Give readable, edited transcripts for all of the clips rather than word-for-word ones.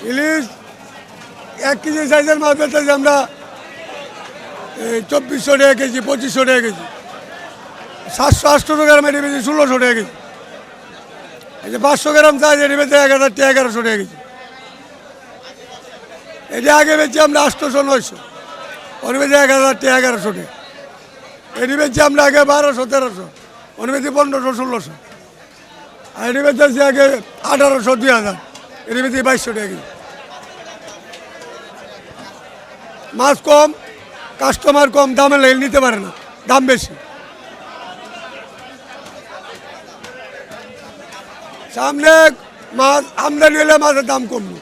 ইলিশ 1 KG সাইজের মাছ বেচতেছি আমরা 2400 টাকা কেজি, 2500 টাকা কেজি। 700-800 গ্রাম এটি বেশি 1600 টাকা কেজি। এই যে 500 গ্রাম সাইজ এটি বেঁচে 1000 টাকা 1100 টাকা কেজি। এটি আগে বেচি আমরা 800-900, ওর বেঁচে 1000 টাকা 1100 টাকা। এটি বেচি আমরা আগে 1200-1300, ওর বেচি 1500-1600। আর এটি বেচেছি আগে 1800-2000, এটি বেচি 2200 টাকা কেজি। মাছ কম, কাস্টমার কম, দামে লেগে নিতে পারে না, দাম বেশি। সামনে মাছ আমদানি হলে মাছের দাম কমবে,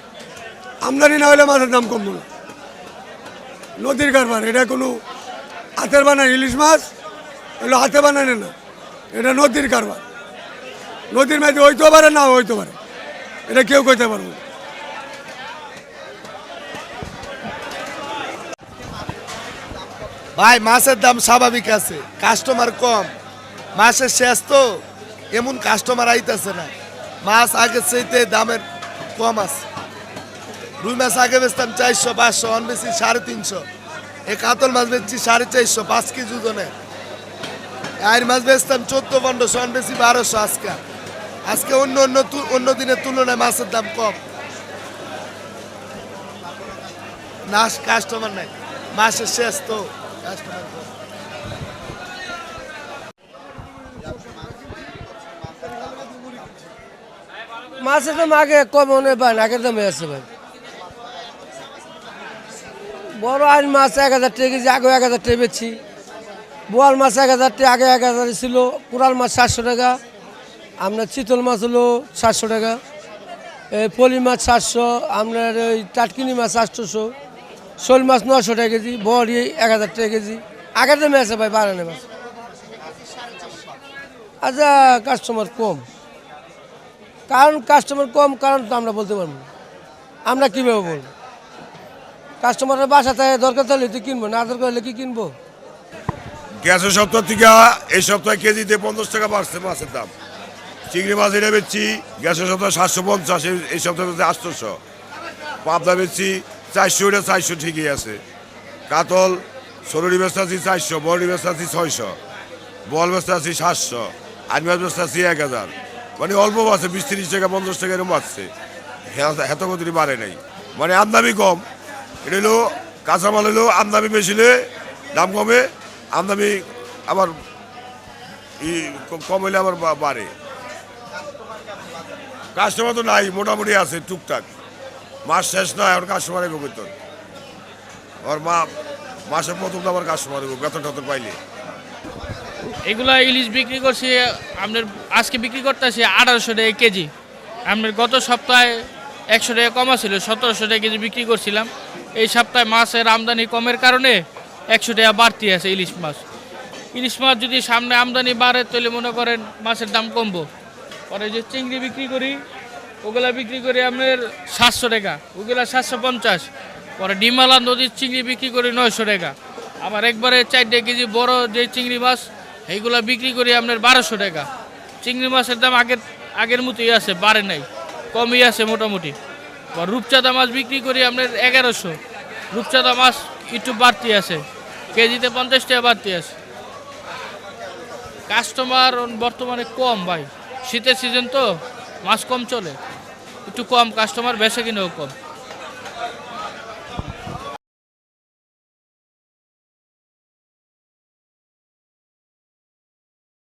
আমদানি না হলে মাছের দাম কমবে না। নদীর কারবার, এটা কোনো হাতের বানায় ইলিশ মাছ, এগুলো হাতে বানানো না, এটা নদীর কারবার। নদীর মাঝে হইতেও পারে না হইতে পারে, এটা কেউ কইতে পারবে না। ভাই মাছের দাম স্বাভাবিক আছে, কাস্টমার কম, মাছের শেষ তো এমন কাস্টমার আইতেছে না। মাছ আগের চাইতে দামের কম আছে। রুই মাছ আগে বেচতাম 400-500, অন বেশি 350। এই কাতল মাছ বেচছি 450, 5 কেজি ওজনে। আর মাছ বেচতাম 1400-1500, অন বেশি 1200 আজকে। আজকে অন্য দিনের তুলনায় মাছের দাম কম। না কাস্টমার নাই, মাছের শেষ তো কাস্টমার কম। মাছের দাম আগে কম মনে পান, আগের দামে আছে ভাই। বড় আইন মাছ 1000 টাকা কেজি, আগে 1000 টাকা বেচছি। বোয়াল মাছ 1000 টাকা, আগে 1000 ছিল। কোরাল মাছ 700 টাকা, আপনার চিতল মাছ হলো 700 টাকা, পলি মাছ 700, আপনার ওই টাটকিনি মাছ 800, শোল মাছ 900 টাকা কেজি, বড়ি 1000 টাকা কেজি। আগের দামে আছে ভাই, বাড়ানো মাছ। আচ্ছা, কাস্টমার কম, কাস্টমার কম কারণ তো আমরা বলতে পারবো না। আমরা কীভাবে বলবো? কাস্টমারের বাসা থাকে, দরকার তাহলে তো কিনবো, না দরকার হলে কি কিনবো? গ্যাসের সপ্তাহ থেকে এই সপ্তাহে কেজিতে 50 টাকা বাড়ছে মাছের দাম। চিংড়ি মাছ এটা বেচছি গ্যাসের সপ্তাহে 750, এই সপ্তাহে 800। পাবদা বেচছি 400, এটা 400 ঠিকই আছে। কাতল সরুরি বেচতে আছি 400, বড়ি বেচতে আছি 600, বল বেচতে আছি 700, আইন মাছ বেচতে আছি 1000। মানে অল্প আছে, 20-30 টাকা 50 টাকা এরকম বাড়ছে, এত কতটি বাড়ে নাই। মানে আমদামি কম, এটা হলো কাঁচামাল, হলো আমদামি বেশি হলে দাম কমে, আমদামি আবার কম হলে আবার বাড়ে। কাস্টমার তো নাই, মোটামুটি আছে টুকটাক। মাস শেষ নয়, এখন কাস্টমার এগো করত ওর মাসের প্রথম তো আবার কাস্টমার এগো বেতন টেতন পাইলে। এগুলা ইলিশ বিক্রি করছি আপনার, আজকে বিক্রি করতেছি 1800 টাকা কেজি। আপনার গত সপ্তাহে 100 টাকা কমা ছিল, 1700 টাকা কেজি বিক্রি করছিলাম। এই সপ্তাহে মাছের আমদানি কমের কারণে 100 টাকা বাড়তি আছে ইলিশ মাছ। ইলিশ মাছ যদি সামনে আমদানি বাড়ে তাহলে মনে করেন মাছের দাম কমবো। পরে যে চিংড়ি বিক্রি করি, ওগুলা বিক্রি করি আপনার 700 টাকা, ওগুলা 750। পরে ডিমালা নদীর চিংড়ি বিক্রি করি 900 টাকা। আবার একবারে 4 কেজি বড় যে চিংড়ি মাছ, এইগুলা বিক্রি করি আপনার 1200 টাকা। চিংড়ি মাছের দাম আগের মতোই আছে, বাড়ে নাই, কমই আছে মোটামুটি। বা রূপচাঁদা মাছ বিক্রি করি আপনার 1100। রূপচাঁদা মাছ একটু বাড়তি আছে, কেজিতে 50 টাকা বাড়তি আছে। কাস্টমার বর্তমানে কম ভাই, শীতের সিজন তো মাছ কম চলে, একটু কম কাস্টমার, বেচা কিনেও কম।